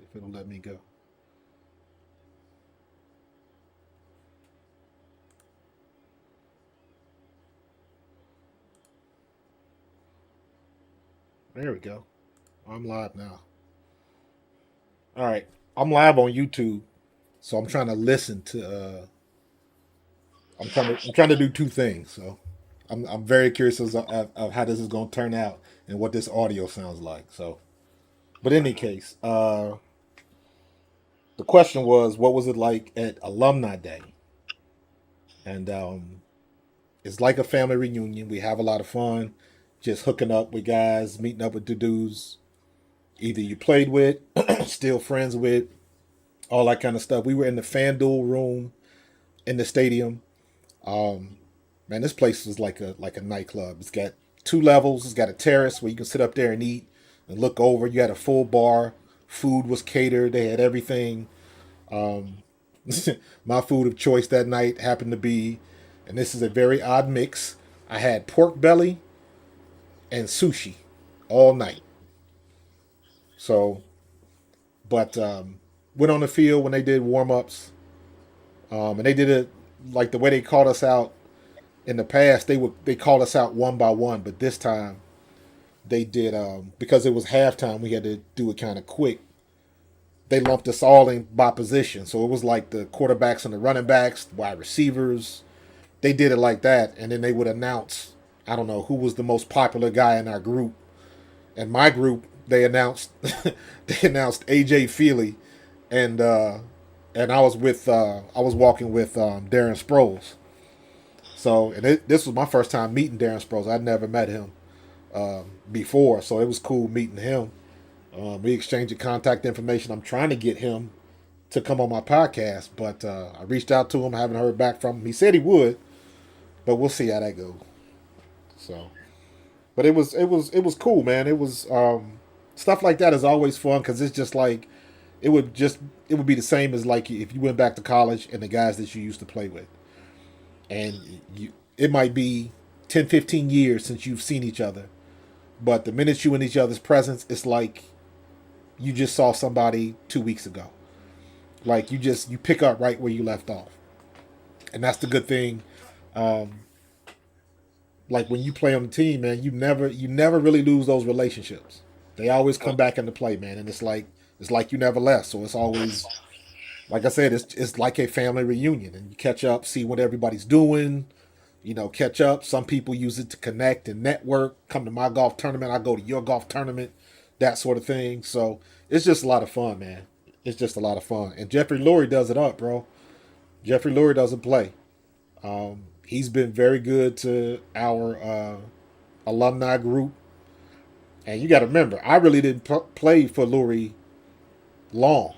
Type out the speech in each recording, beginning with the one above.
if it'll let me go. There we go. I'm live now. All right. I'm live on YouTube, so I'm trying to listen to. I'm trying to do two things. So I'm very curious of how this is going to turn out and what this audio sounds like. So, but in any case, the question was, what was it like at Alumni Day? And it's like a family reunion. We have a lot of fun, just hooking up with guys, meeting up with the dudes either you played with, still friends with, all that kind of stuff. We were in the FanDuel room in the stadium. Um, Man, this place is like a nightclub. It's got two levels. It's got a terrace where you can sit up there and eat and look over. You had a full bar. Food was catered. They had everything. Um, my food of choice that night happened to be, and this is a very odd mix. I had pork belly and sushi all night. So, but went on the field when they did warm ups, and they did it like the way they called us out in the past. They called us out one by one, but this time they did because it was halftime. We had to do it kind of quick. They lumped us all in by position, so it was like the quarterbacks and the running backs, wide receivers. They did it like that, and then they would announce, I don't know, who was the most popular guy in our group. And my group, they announced they announced AJ Feely, and I was walking with Darren Sproles. So this was my first time meeting Darren Sproles. I'd never met him before, so it was cool meeting him. We exchanged contact information. I'm trying to get him to come on my podcast, but I reached out to him. I haven't heard back from him. He said he would, but we'll see how that goes. So, but it was cool, man. It was stuff like that is always fun because it's just like it would just it would be the same as like if you went back to college and the guys that you used to play with, and you it might be 10, 15 years since you've seen each other, but the minute you in each other's presence, it's like you just saw somebody 2 weeks ago. Like you pick up right where you left off, and that's the good thing. Um, like when you play on the team, man, you never really lose those relationships. They always come back into play, man, and it's like you never left. So it's always like I said, it's like a family reunion, and you catch up, see what everybody's doing. Catch up. Some people use it to connect and network. Come to my golf tournament, I go to your golf tournament, that sort of thing. So it's just a lot of fun, man. It's just a lot of fun. And Jeffrey Lurie does it up, bro. Jeffrey Lurie doesn't play. He's been very good to our alumni group. And you got to remember, I really didn't play for Lurie long.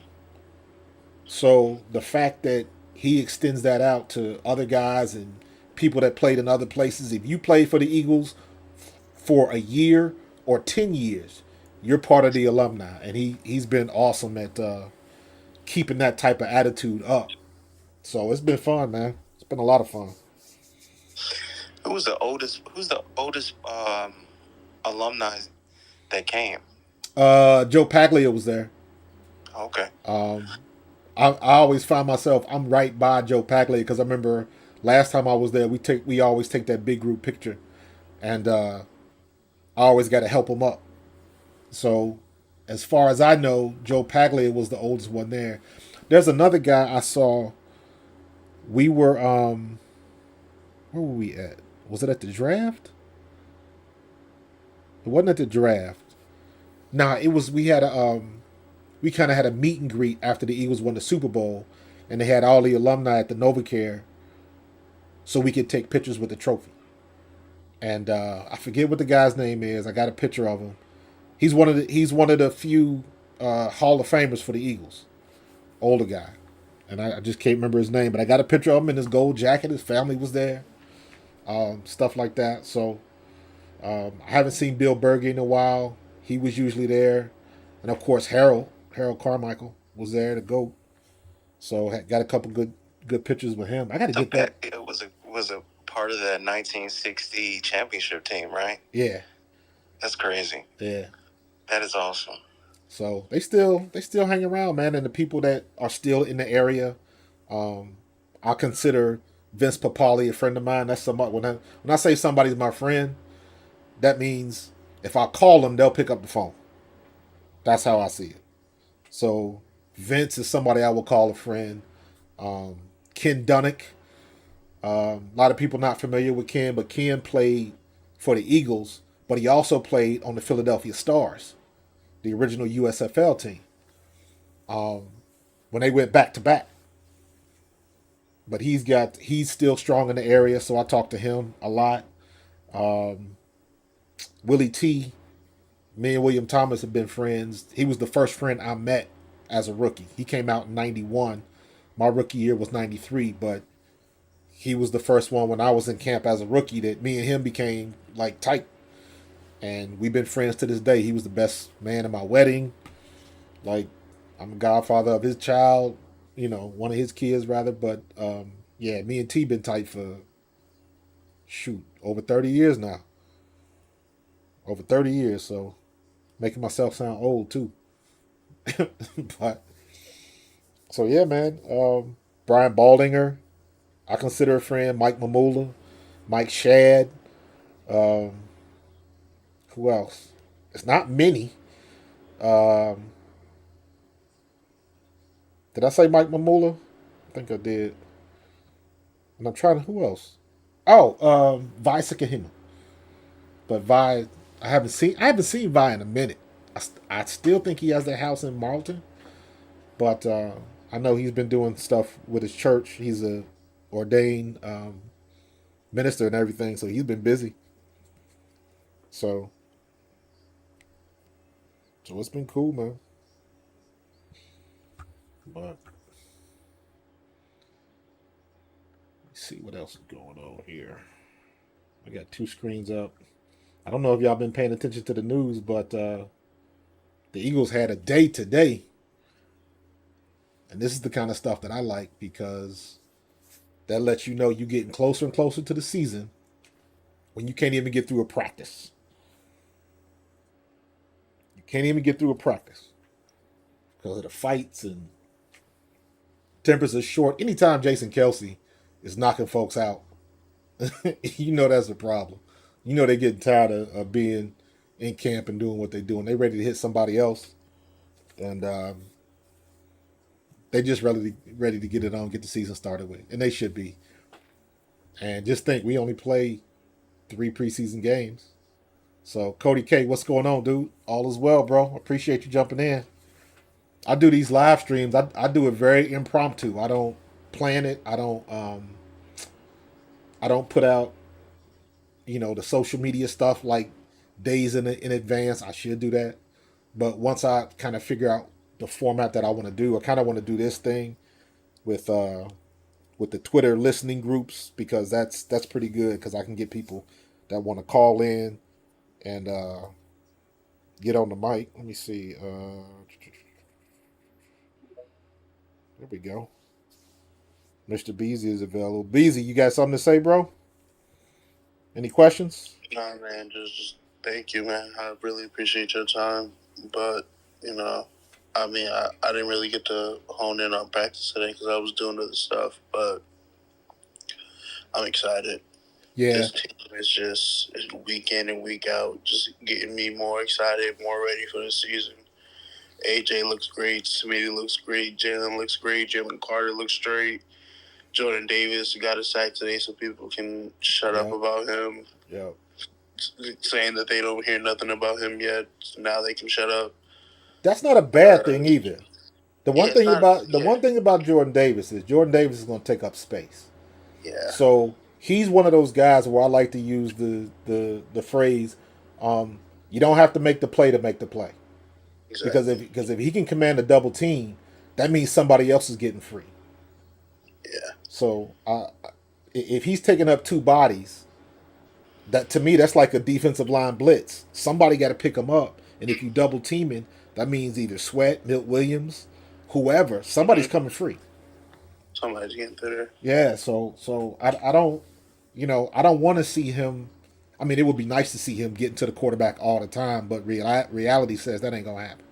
So the fact that he extends that out to other guys and people that played in other places, if you played for the Eagles for a year or 10 years, you're part of the alumni. And he's been awesome at keeping that type of attitude up. So it's been fun, man. It's been a lot of fun. Who's the oldest alumni that came? Joe Paglia was there. Okay. Um, I always find myself I'm right by Joe Paglia because I remember last time I was there we always take that big group picture, and I always got to help him up. So as far as I know, Joe Paglia was the oldest one there. There's another guy I saw. We were where were we at? Was it at the draft? It wasn't at the draft. Nah, it was. We kind of had a meet and greet after the Eagles won the Super Bowl, and they had all the alumni at the NovaCare so we could take pictures with the trophy. And I forget what the guy's name is. I got a picture of him. He's one of the few Hall of Famers for the Eagles. Older guy, and I just can't remember his name. But I got a picture of him in his gold jacket. His family was there, stuff like that. So I haven't seen Bill Berge in a while. He was usually there, and of course Harold Carmichael was there to go. So got a couple good pictures with him. I got to So get that. Pet was a part of the 1960 championship team, right? Yeah, That's crazy. yeah. That is awesome. So they still hang around, man. And the people that are still in the area, um, I consider Vince Papali a friend of mine. That's somebody when I say somebody's my friend, that means if I call them, they'll pick up the phone. That's how I see it. So Vince is somebody I will call a friend. Um, Ken Dunnick. A lot of people not familiar with Ken, but Ken played for the Eagles, but he also played on the Philadelphia Stars, the original USFL team, when they went back to back. But he's still strong in the area, so I talk to him a lot. Willie T, me and William Thomas have been friends. He was the first friend I met as a rookie. He came out in '91. My rookie year was '93, but he was the first one when I was in camp as a rookie that me and him became like tight. And we've been friends to this day. He was the best man at my wedding. Like, I'm a godfather of his child, one of his kids rather. But yeah, me and T been tight for shoot over 30 years now. Over 30 years, so making myself sound old too. But so yeah, man. Brian Baldinger, I consider a friend. Mike Mamula, Mike Shad. Um, who else? It's not many. Um, did I say Mike Mamula? I think I did. And I'm trying to. Who else? Oh, Vi Sakahima. But Vi, I haven't seen Vi in a minute. I still think he has that house in Marlton, but I know he's been doing stuff with his church. He's a ordained minister and everything, so he's been busy. So, so it's been cool, man. But let's see what else is going on here. I got two screens up. I don't know if y'all been paying attention to the news, but the Eagles had a day today, and this is the kind of stuff that I like because that lets you know you're getting closer and closer to the season when you can't even get through a practice. You can't even get through a practice because of the fights and tempers are short. Anytime Jason Kelsey is knocking folks out, you know that's a problem. You know they're getting tired of being in camp and doing what they're doing. They're ready to hit somebody else, and they just ready to get it on, get the season started with, and they should be. And just think, we only play 3 preseason games. So Cody K, what's going on, dude? All is well, bro. Appreciate you jumping in. I do these live streams. I do it very impromptu. I don't plan it. I don't put out the social media stuff like days in advance. I should do that, but once I kind of figure out the format that I want to do, I kind of want to do this thing with the Twitter listening groups because that's pretty good because I can get people that want to call in and get on the mic. Let me see. There we go. Mr. Beasy is available. Beasy, you got something to say, bro? Any questions? Nah, man, just thank you, man. I really appreciate your time. But, you know, I mean, I didn't really get to hone in on practice today because I was doing other stuff. But I'm excited. Yeah. This team is just week in and week out, just getting me more excited, more ready for the season. AJ looks great. Smitty looks great. Jalen looks great. Jalen Carter looks straight. Jordan Davis got a sack today so people can shut up about him. Yeah. Saying that they don't hear nothing about him yet. So now they can shut up. That's not a bad thing either. The one thing about Jordan Davis is going to take up space. Yeah. So he's one of those guys where I like to use the phrase, you don't have to make the play to make the play. Exactly. Because if he can command a double team, that means somebody else is getting free. Yeah. So if he's taking up two bodies, that to me that's like a defensive line blitz. Somebody got to pick him up, and if you double teaming, that means either Sweat, Milt Williams, whoever. Somebody's coming free. Somebody's getting there. Yeah. So I don't, I don't want to see him. I mean, it would be nice to see him getting to the quarterback all the time, but reality says that ain't gonna happen.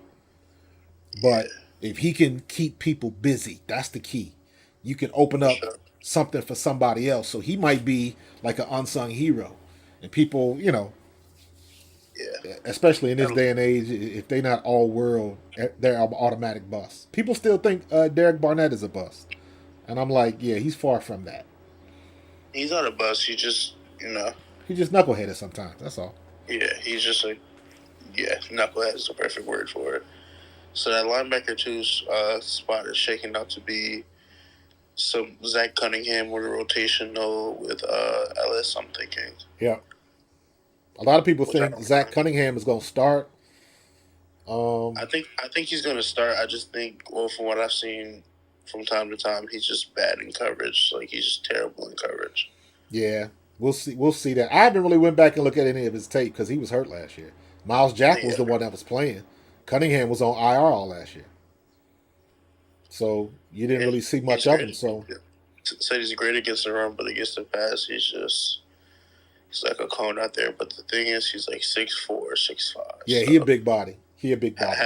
But if he can keep people busy, that's the key. You can open for up sure. something for somebody else. So he might be like an unsung hero. And people, Yeah. especially in this And day and age, if they're not all world, they're an automatic bust. People still think Derek Barnett is a bust. And I'm like, yeah, he's far from that. he's not a bust. He just, He's just knuckleheaded sometimes. That's all. yeah, he's just knucklehead is the perfect word for it. So that linebacker two spot is shaking out to be some Zach Cunningham with a rotation though with Ellis. I'm thinking, Yeah. A lot of people which I think don't Zach mind. Cunningham is going to start. I think he's going to start. I just think, well, from what I've seen from time to time, he's just bad in coverage. Like he's just terrible in coverage. Yeah, we'll see. We'll see that. I haven't really went back and looked at any of his tape because he was hurt last year. Miles Jack was Yeah, the one that was playing. Cunningham was on IR all last year, so you didn't and really see much he's of him. great. So Said he's great against the run, but against the pass, he's like a cone out there. But the thing is, he's like 6'4", 6'5". yeah, he a So big body. He a big body.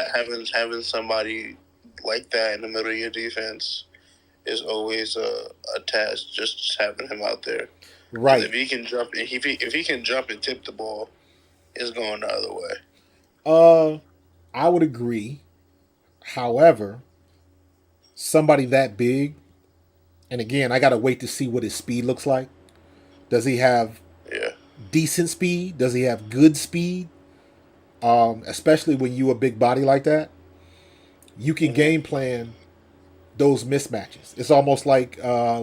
having somebody like that in the middle of your defense is always a task. Just having him out there, because Right. if he can jump and tip the ball, it's going the other way. Uh, I would agree. However, somebody that big, and again, I gotta wait to see what his speed looks like. Does he have Yeah, decent speed? Does he have good speed? Especially when you a big body like that, you can mm-hmm. game plan those mismatches. It's almost like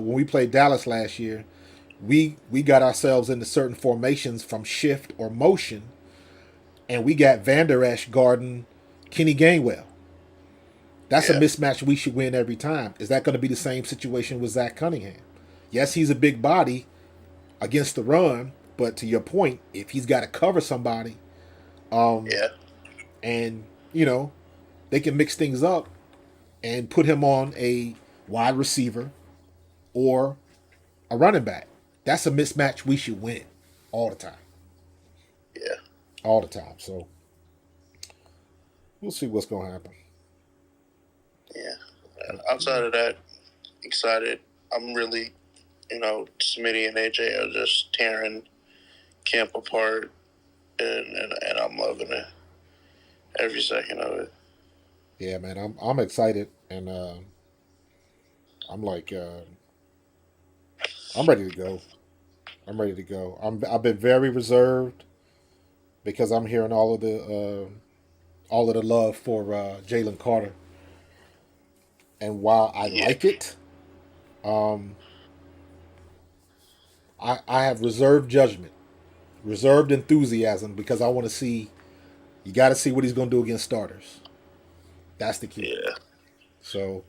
when we played Dallas last year, we got ourselves into certain formations from shift or motion, and we got Van Der Esch guarding Kenny Gainwell. That's a Yeah, mismatch we should win every time. Is that going to be the same situation with Zach Cunningham? Yes, he's a big body against the run, but to your point, if he's got to cover somebody, um, yeah, and you know they can mix things up and put him on a wide receiver or a running back. That's a mismatch we should win all the time. yeah, All the time. So we'll see what's going to happen. yeah. And outside of that, excited. I'm really, Smitty and AJ are just tearing camp apart, and I'm loving it every second of it. Yeah, man, I'm excited, and I'm like I'm ready to go. I'm ready to go. I've been very reserved because I'm hearing all of the love for Jalen Carter, and while I Yeah, like it, um, I have reserved judgment, reserved enthusiasm because I want to see. You got to see what he's going to do against starters. That's the key. yeah. So,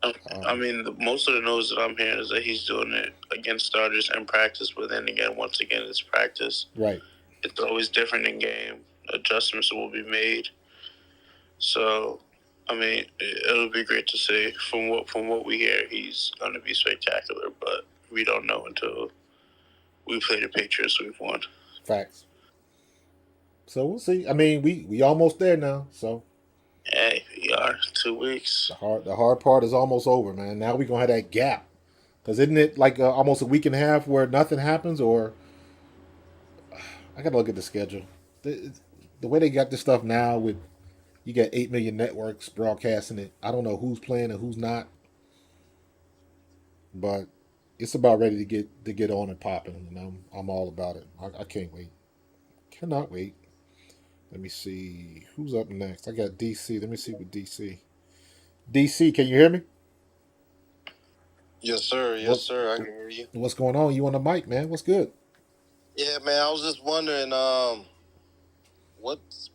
I um, mean, most of the news that I'm hearing is that he's doing it against starters in practice, but then again, once again, it's practice. right. It's always different in game. Adjustments will be made. So, I mean, it'll be great to see. From what we hear, he's going to be spectacular, but we don't know until we play the Patriots week one. Facts. So we'll see. I mean, we almost there now. So Hey, we are 2 weeks. the hard part is almost over, man. Now we gonna have that gap. Cause isn't it like almost a week and a half where nothing happens? Or I gotta look at the schedule. The way they got this stuff now with you got 8 million networks broadcasting it. I don't know who's playing and who's not, but it's about ready to get on and popping, and I'm all about it. I can't wait. Cannot wait. Let me see who's up next. I got DC. Let me see what DC. DC, can you hear me? Yes, sir. Yes, What sir. I can hear you. what's going on? You on the mic, man? What's good? Yeah, man. I was just wondering,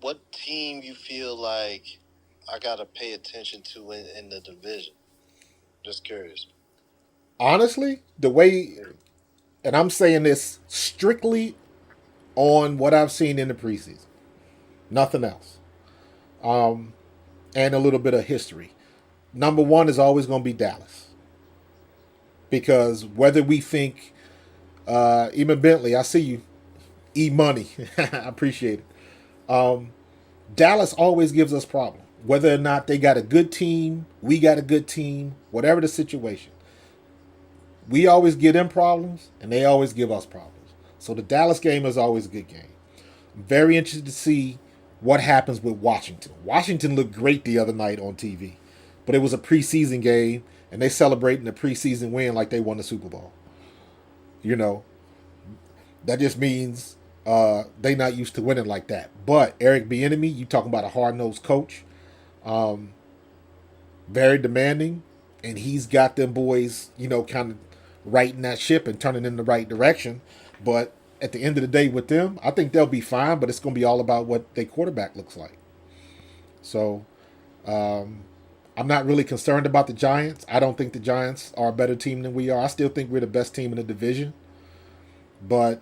what team you feel like I gotta pay attention to in the division? Just curious. Honestly, the way, and I'm saying this strictly on what I've seen in the preseason, nothing else, um, and a little bit of history. Number one is always going to be Dallas because whether we think even Bentley, I see you, E Money, I appreciate it. Dallas always gives us problem. whether or not they got a good team, we got a good team, whatever the situation, we always give them problems and they always give us problems. So the Dallas game is always a good game. I'm very interested to see what happens with Washington. Washington looked great the other night on TV, but it was a preseason game and they celebrating the preseason win like they won the Super Bowl. You know, that just means they not used to winning like that. But Eric Bieniemy, you talking about a hard nosed coach, very demanding, and he's got them boys, kind of righting that ship and turning in the right direction. But at the end of the day, with them, I think they'll be fine. But it's going to be all about what their quarterback looks like. So I'm not really concerned about the Giants. I don't think the Giants are a better team than we are. I still think we're the best team in the division. But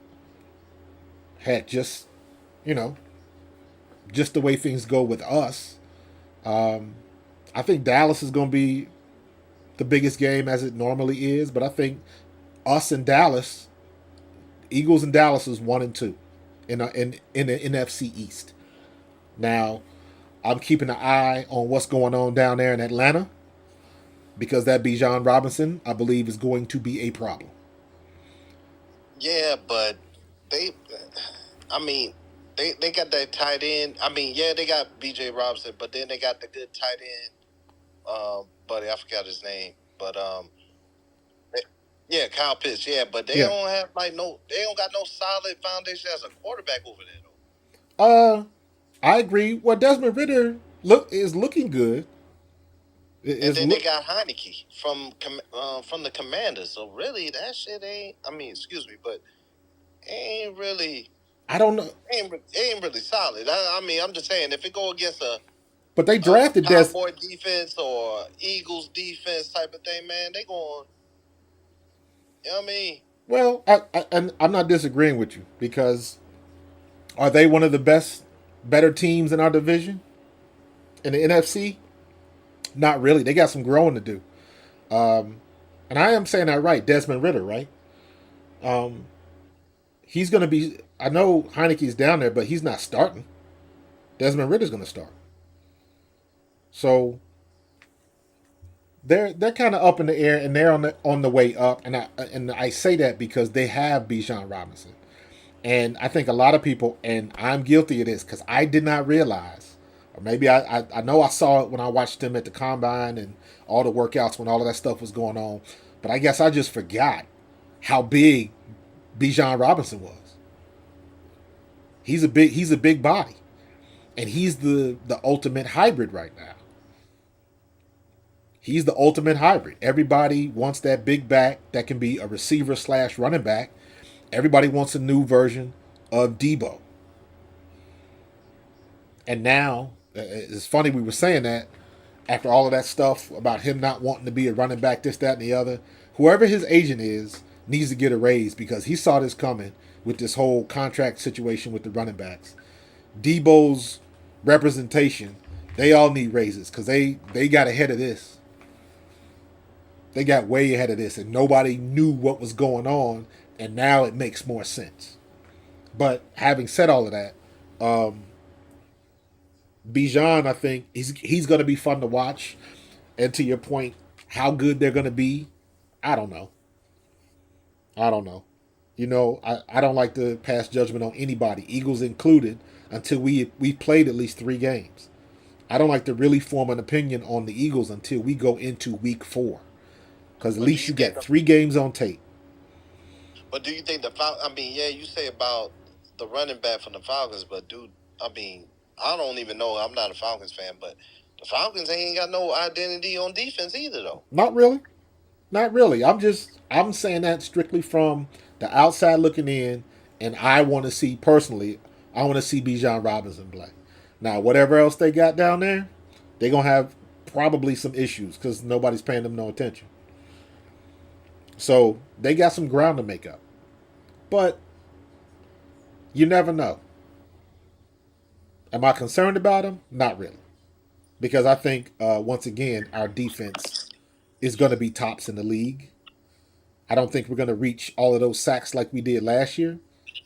heck, you know, just the way things go with us, I think Dallas is going to be the biggest game as it normally is. But I think us and Dallas, Eagles and Dallas is 1-2 in the NFC East. Now, I'm keeping an eye on what's going on down there in Atlanta because that Bijan Robinson, I believe, is going to be a problem. Yeah, but they got that tight end. They got B.J. Robinson, but then they got the good tight end, buddy. I forgot his name, but Kyle Pitts. Yeah, but they don't have they don't got no solid foundation as a quarterback over there though. I agree. Well, Desmond Ridder is looking good. And then they got Heineke from the Commanders. So really, that shit ain't. Excuse me, but ain't really. I don't know. Ain't really solid. I'm just saying if it go against But they drafted Cowboy defense or Eagles defense type of thing, man, they going. You know what I mean? Well, I'm not disagreeing with you because are they one of the better teams in our division in the NFC? Not really. They got some growing to do. And I am saying that right. Desmond Ridder, right? He's going to be. I know Heineke's down there, but he's not starting. Desmond Ridder's going to start. So they're kind of up in the air, and they're on the way up. And I say that because they have Bijan Robinson, and I think a lot of people, and I'm guilty of this because I did not realize, or maybe I know I saw it when I watched them at the combine and all the workouts when all of that stuff was going on, but I guess I just forgot how big Bijan Robinson was. He's a big body, and he's the ultimate hybrid right now. He's the ultimate hybrid. Everybody wants that big back that can be a receiver / running back. Everybody wants a new version of Debo. And now, it's funny we were saying that after all of that stuff about him not wanting to be a running back, this, that, and the other. Whoever his agent is needs to get a raise because he saw this coming with this whole contract situation with the running backs. Debo's representation, they all need raises because they got ahead of this. They got way ahead of this, and nobody knew what was going on, and now it makes more sense. But having said all of that, Bijan, I think he's going to be fun to watch. And to your point, how good they're going to be, I don't know. I don't like to pass judgment on anybody, Eagles included, until we played at least 3 games. I don't like to really form an opinion on the Eagles until we go into week 4. Because at least you get 3 games on tape. But do you think you say about the running back from the Falcons, but dude, I don't even know. I'm not a Falcons fan, but the Falcons ain't got no identity on defense either, though. Not really. I'm saying that strictly from the outside looking in, and I want to see Bijan Robinson play. Now, whatever else they got down there, they're going to have probably some issues because nobody's paying them no attention. So they got some ground to make up. But you never know. Am I concerned about them? Not really. Because I think, once again, our defense is going to be tops in the league. I don't think we're going to reach all of those sacks like we did last year,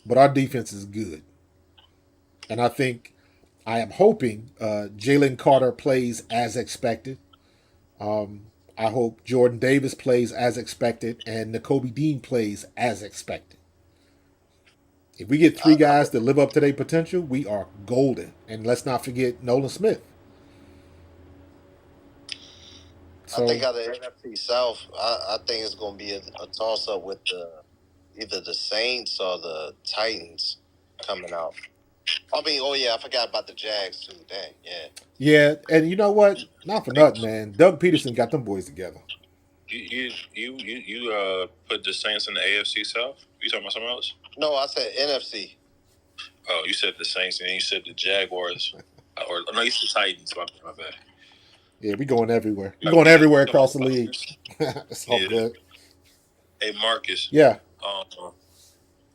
but our defense is good. And I think I am hoping Jalen Carter plays as expected. I hope Jordan Davis plays as expected and Nakobe Dean plays as expected. If we get three I guys that live up to their potential, we are golden. And let's not forget Nolan Smith. I think So out of the NFC South, I think it's going to be a toss up with either the Saints or the Titans coming out. I mean, oh yeah, I forgot about the Jags too. Dang, yeah. yeah, and you know what? Not for nothing, man. Doug Peterson got them boys together. You put the Saints in the AFC South? You talking about something else? No, I said NFC. Oh, you said the Saints and then you said the Jaguars. Or no, you said the Titans. My bad. Yeah, we going everywhere. We going everywhere across the league. It's all Yeah. good. Hey, Marcus. Yeah.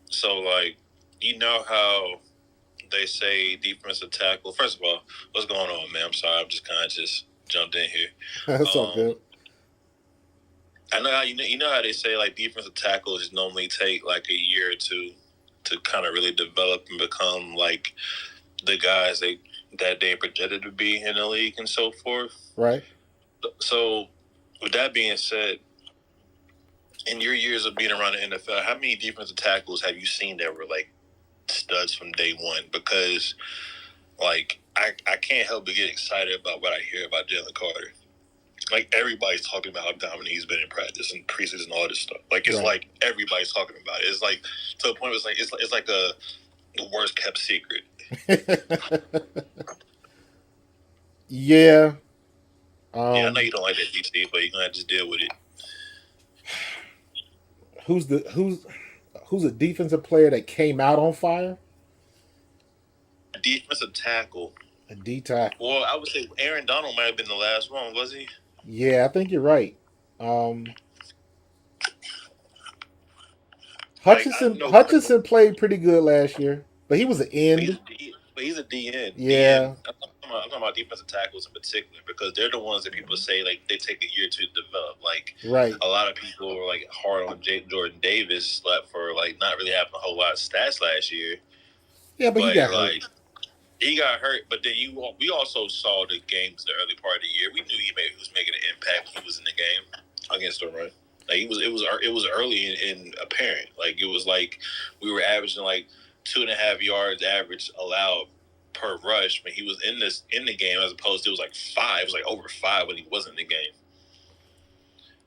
So, like, you know how they say defensive tackle. First of all, what's going on, man? I'm sorry, I'm just kind of just jumped in here. That's all good. I know how you know how they say like defensive tackles normally take like a year or two to kind of really develop and become like the guys that they projected to be in the league and so forth. Right. So, with that being said, in your years of being around the NFL, how many defensive tackles have you seen that were like studs from day one? Because like I can't help but get excited about what I hear about Jalen Carter. Like everybody's talking about how dominant he's been in practice and preseason and all this stuff. Like it's like everybody's talking about it. It's like to the point where it's like the worst kept secret. Yeah. Yeah, I know you don't like that DC, but you're gonna have to just deal with it. Who's a defensive player that came out on fire? A defensive tackle. A D tackle. Well, I would say Aaron Donald might have been the last one, was he? Yeah, I think you're right. Hutchinson played pretty good last year, but he was an end. But he's a DN. Yeah. I'm talking about defensive tackles in particular because they're the ones that people say like they take a year to develop. Like a lot of people were like hard on Jordan Davis for like not really having a whole lot of stats last year. Yeah, but he got hurt. He got hurt, but then we also saw the games the early part of the year. We knew he was making an impact when he was in the game against them, right? Like it was early and apparent. Like it was like we were averaging like 2.5 yards average allowed per rush when he was in the game, as opposed to it was like 5. It was like over 5 when he wasn't in the game.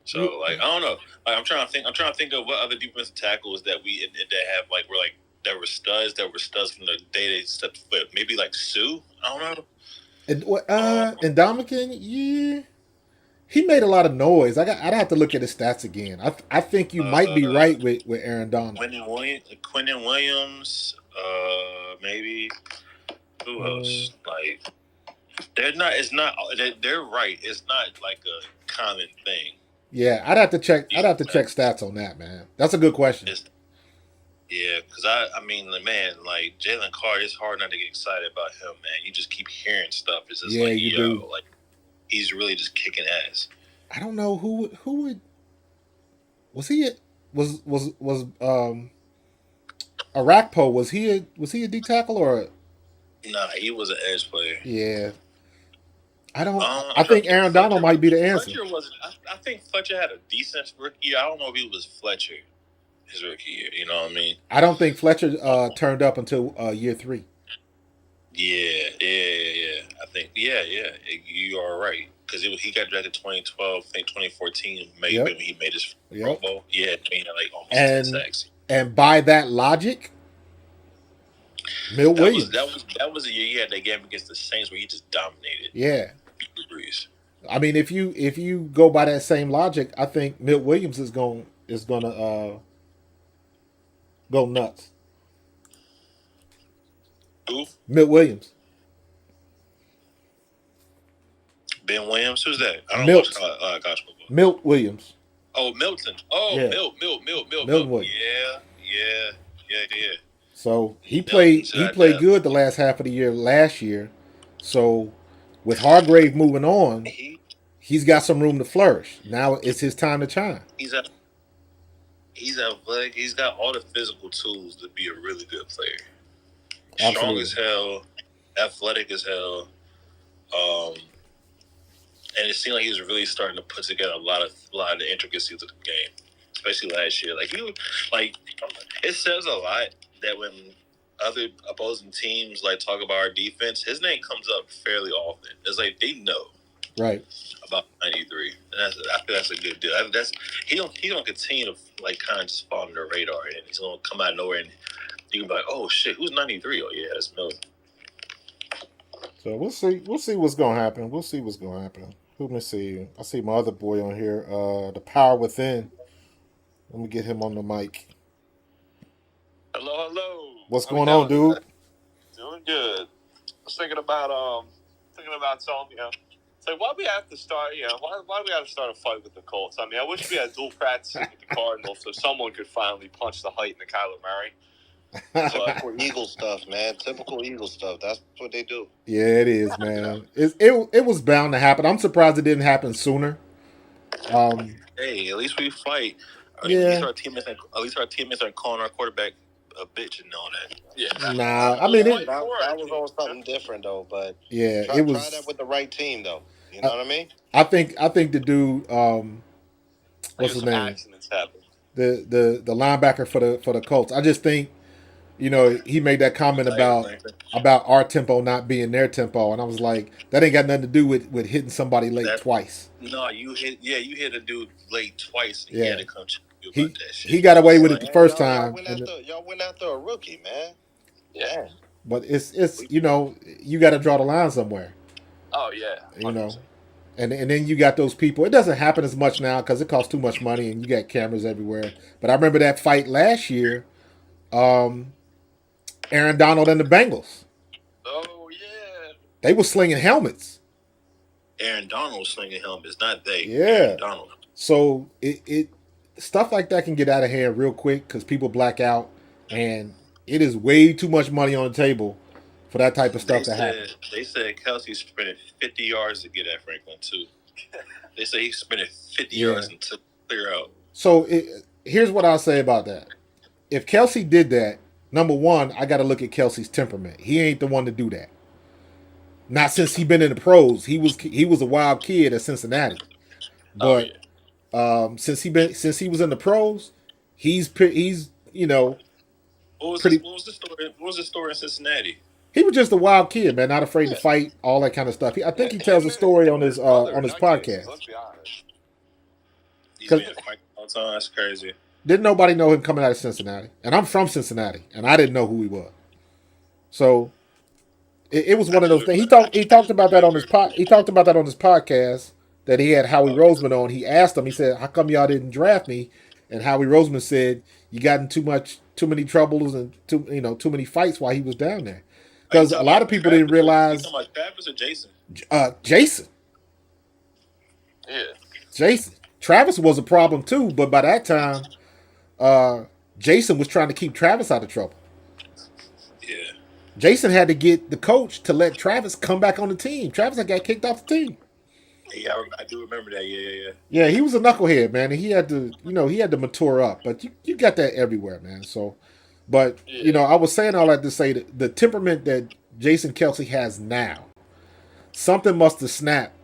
So like I don't know. Like, I'm trying to think of what other defensive tackles that have like were like that were studs from the day they stepped foot. Maybe like Sue. I don't know. And Dominican, yeah, he made a lot of noise. I'd have to look at his stats again. I think you might be right with Aaron Donald. Quinnen Williams, maybe. Who else? Like they're not. It's not. They're right. It's not like a common thing. Yeah, I'd have to check stats on that, man. That's a good question. Yeah, because I mean, man, like Jalen Carter, it's hard not to get excited about him, man. You just keep hearing stuff. It's just like he's really just kicking ass. I don't know who would. Was he Arakpo? Was he a D tackle or? Nah, he was an edge player. Yeah. I think Aaron Donald might be the answer. Fletcher wasn't. I think Fletcher had a decent rookie year. I don't know if he was Fletcher his rookie year. You know what I mean? I don't think Fletcher turned up until year 3. Yeah. I think you are right because he got drafted 2012. I think 2014 maybe when he made his Pro Bowl. Yeah, I mean like almost 10 sacks. And by that logic, Milt Williams. That was a year he had that game against the Saints where he just dominated. Yeah. I mean, if you go by that same logic, I think Milt Williams is gonna go nuts. Who? Milt Williams. Ben Williams? Who's that? I don't Milt. watch college football. Milt Williams. Oh, Milton. Oh, yeah. Milt Williams. Yeah. So he played good the last half of the year last year. So with Hargrave moving on, he's got some room to flourish. Now it's his time to shine. He's athletic. He's got all the physical tools to be a really good player. Absolutely. Strong as hell. athletic as hell. And it seemed like he was really starting to put together a lot of the intricacies of the game, especially last year. It says a lot that when other opposing teams talk about our defense, his name comes up fairly often. It's like they know Right. about 93, and I feel that's a good deal. He don't continue to kind of just fall on the radar, and he's gonna come out of nowhere, and you can be like, oh shit, who's 93? Oh yeah, that's Miller. So we'll see. We'll see what's gonna happen. We'll see what's gonna happen. Let me see. I see my other boy on here. The Power Within. Let me get him on the mic. Hello. What's going on, dude? Doing good. I was thinking about something. It's like, why do we have to start? Why do we have to start a fight with the Colts? I mean, I wish we had dual practicing with the Cardinals so someone could finally punch the height in the Kyler Murray. Typical Eagle stuff, man. Typical Eagle stuff. That's what they do. Yeah, it is, man. It was bound to happen. I'm surprised it didn't happen sooner. Hey, at least we fight. Yeah. At least our teammates are calling our quarterback a bitch and all that. Yeah. Nah, I mean, that was on something different though. But yeah, try, it was. try that with the right team though. You know what I mean? I think the dude. What's his name? Accidents happen. The linebacker for the Colts. I just think, he made that comment about our tempo not being their tempo, and I was like, that ain't got nothing to do with hitting somebody late twice. No, you hit a dude late twice, and Yeah. he had to come check you about that shit. He got away with it the first y'all time, Y'all went after a rookie, man. Yeah. but it's you got to draw the line somewhere, Oh yeah. 100%. and then you got those people. It doesn't happen as much now because it costs too much money, and you got cameras everywhere. But I remember that fight last year, Aaron Donald and the Bengals. Oh yeah. They were slinging helmets. Aaron Donald was slinging helmets, not they. Yeah. Aaron Donald. So it stuff like that can get out of hand real quick because people black out, and it is way too much money on the table for that type of stuff to happen. They said Kelsey sprinted 50 yards to get at Franklin too. They say he sprinted 50 yards to clear out. So here's what I'll say about that. If Kelsey did that, number one, I got to look at Kelsey's temperament. He ain't the one to do that. Not since he been in the pros. He was a wild kid at Cincinnati, but since he was in the pros, he's What was the story? What was the story in Cincinnati? He was just a wild kid, man, not afraid to fight, all that kind of stuff. I think he tells a story on his podcast. Let's be honest. He's been fighting all the time. That's crazy. Didn't nobody know him coming out of Cincinnati, and I'm from Cincinnati, and I didn't know who he was. So it was one of those things. He talked about that on his podcast that he had Howie Roseman on. He asked him. He said, "How come y'all didn't draft me?" And Howie Roseman said, "You got in too many troubles and too many fights while he was down there." Because a lot of people didn't realize. You talking about Travis or Jason? Jason. Yeah. Jason. Travis was a problem too, but by that time, Jason was trying to keep Travis out of trouble. Yeah. Jason had to get the coach to let Travis come back on the team. Travis had got kicked off the team. Yeah, I do remember that. Yeah. Yeah, he was a knucklehead, man, and he had to mature up. But you got that everywhere, man. So, but I was saying all that to say that the temperament that Jason Kelsey has now, something must have snapped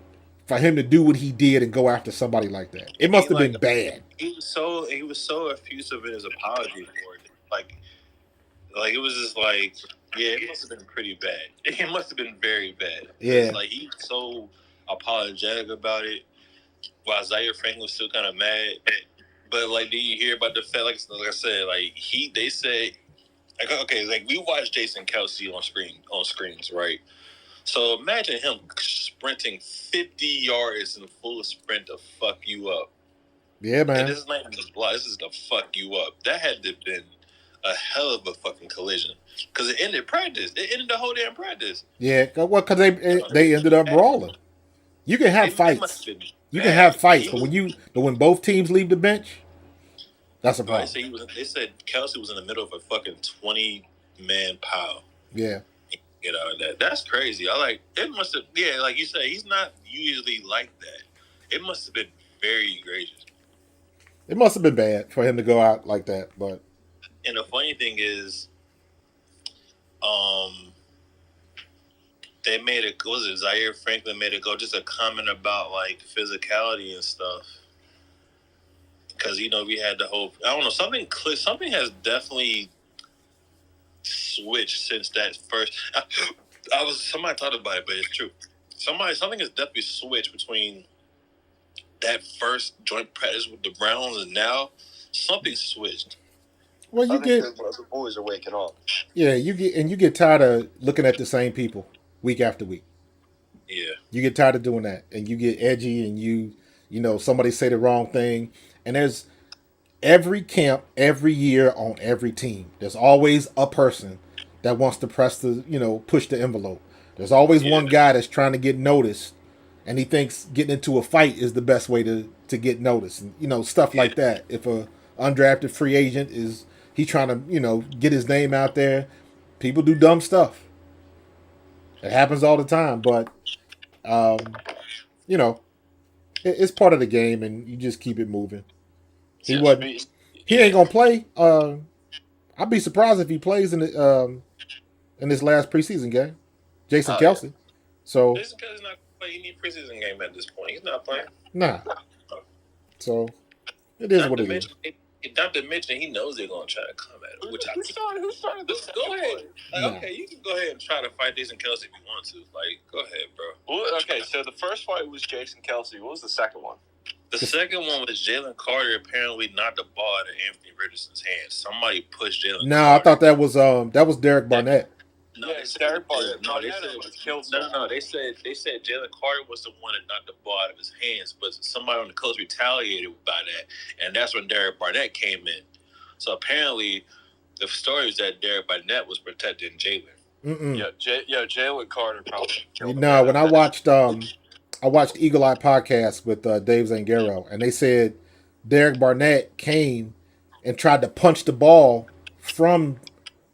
for him to do what he did and go after somebody like that. It must have been bad. He was so effusive in his apology for it. Like it was just like, yeah, it must have been pretty bad. It must have been very bad. Yeah. Like he was so apologetic about it, while Zaire Franklin was still kind of mad. But like, did you hear about the fact? Like I said, they said, we watched Jason Kelsey on screens, right? So imagine him sprinting 50 yards in a full sprint to fuck you up. Yeah, man. And this is not even the block. This is to fuck you up. That had to have been a hell of a fucking collision. Because it ended practice. It ended the whole damn practice. Yeah, well, because they ended up brawling. You can have fights. You can have fights, but when both teams leave the bench, that's a problem. They said Kelsey was in the middle of a fucking 20-man pile. Yeah. Get out of that. That's crazy. It must have, like you said, he's not usually like that. It must have been very egregious. It must have been bad for him to go out like that, but. And the funny thing is, they made it. Was it Zaire Franklin made it go? Just a comment about like physicality and stuff. Because we had the whole. I don't know. Something has definitely switched since that first. Somebody thought about it, but it's true. Something has definitely switched between that first joint practice with the Browns and now something switched. Well, I think the boys are waking up. Yeah, you get tired of looking at the same people week after week. Yeah, you get tired of doing that, and you get edgy, and somebody say the wrong thing, and there's every camp, every year on every team. There's always a person that wants to push the envelope. There's always one guy that's trying to get noticed, and he thinks getting into a fight is the best way to get noticed, and stuff like that. If a undrafted free agent he's trying to get his name out there, people do dumb stuff. It happens all the time, but it's part of the game, and you just keep it moving. He ain't gonna play. I'd be surprised if he plays in this last preseason game. Jason Kelce. So Jason Kelce's not playing any preseason game at this point. He's not playing. Nah. So it is what it is. Not to mention, he knows they're gonna try to come at him. Who started this? Go ahead. Okay, you can go ahead and try to fight Jason Kelce if you want to. Go ahead, bro. Well, okay, so the first fight was Jason Kelce. What was the second one? The second one was Jalen Carter apparently knocked the ball out of Anthony Richardson's hands. Somebody pushed Jalen. No, I thought that was Derek Barnett. No, they said Derek Barnett. No, they said it was killed. No. They said Jalen Carter was the one that knocked the ball out of his hands, but somebody on the coast retaliated by that, and that's when Derek Barnett came in. So apparently, the story is that Derek Barnett was protecting Jalen. Yeah, Jalen Carter probably. No, when I watched Eagle Eye podcast with Dave Zangaro, and they said Derek Barnett came and tried to punch the ball from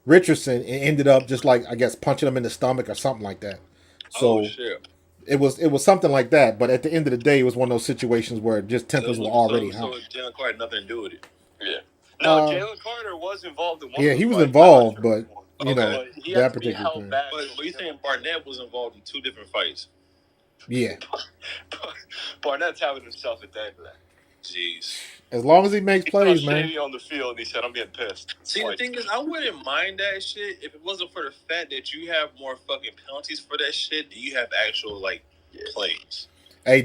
Richardson and ended up just punching him in the stomach or something like that. So it was something like that. But at the end of the day, it was one of those situations where just tempers were already high. So Jalen Carter had nothing to do with it. Yeah. No, Jalen Carter was involved in one. Yeah, he was involved, but that particular thing. But you saying Barnett was involved in two different fights? Yeah. Barnett's having himself a day for that. Jeez. As long as he makes plays, man. On the field, and he said, "I'm getting pissed." See, the thing is, I wouldn't mind that shit if it wasn't for the fact that you have more fucking penalties for that shit than you have actual plays. Hey,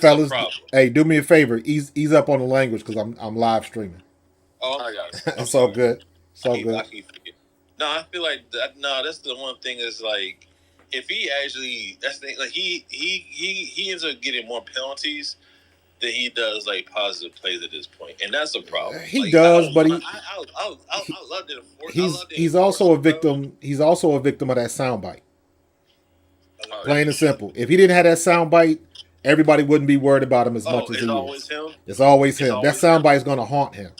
fellas. Hey, do me a favor. Ease up on the language because I'm live streaming. Oh, I got it. It's all good. It's all good. No, I feel like that. No, that's the one thing is if he actually, that's the thing. He ends up getting more penalties than he does positive plays at this point, and that's a problem. He does, but I love it. He's also a victim. He's also a victim of that soundbite. Plain and simple. If he didn't have that soundbite, everybody wouldn't be worried about him as much as he is. It's always him. That soundbite is going to haunt him.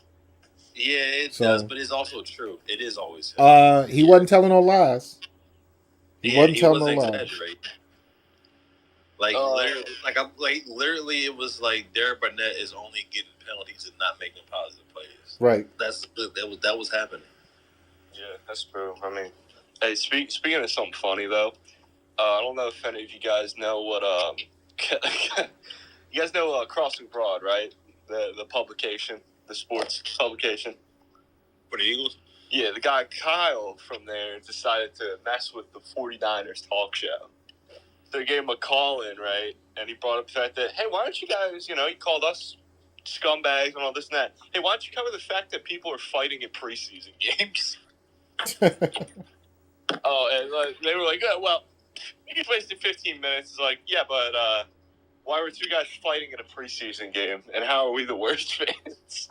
Yeah, it does, but it's also true. It is always him. He wasn't telling no lies. He wasn't telling no lies. Literally, it was Derek Barnett is only getting penalties and not making positive plays. Right. That was happening. Yeah, that's true. I mean, hey, speaking of something funny though, I don't know if any of you guys know what you guys know Crossing Broad, right? The publication, the sports publication for the Eagles. Yeah, the guy Kyle from there decided to mess with the 49ers talk show. So he gave him a call in, right? And he brought up the fact that, hey, why don't you guys, he called us scumbags and all this and that. Hey, why don't you cover the fact that people are fighting in preseason games? And they were like, oh, well, you just wasted 15 minutes. It's like, yeah, but why were two guys fighting in a preseason game? And how are we the worst fans?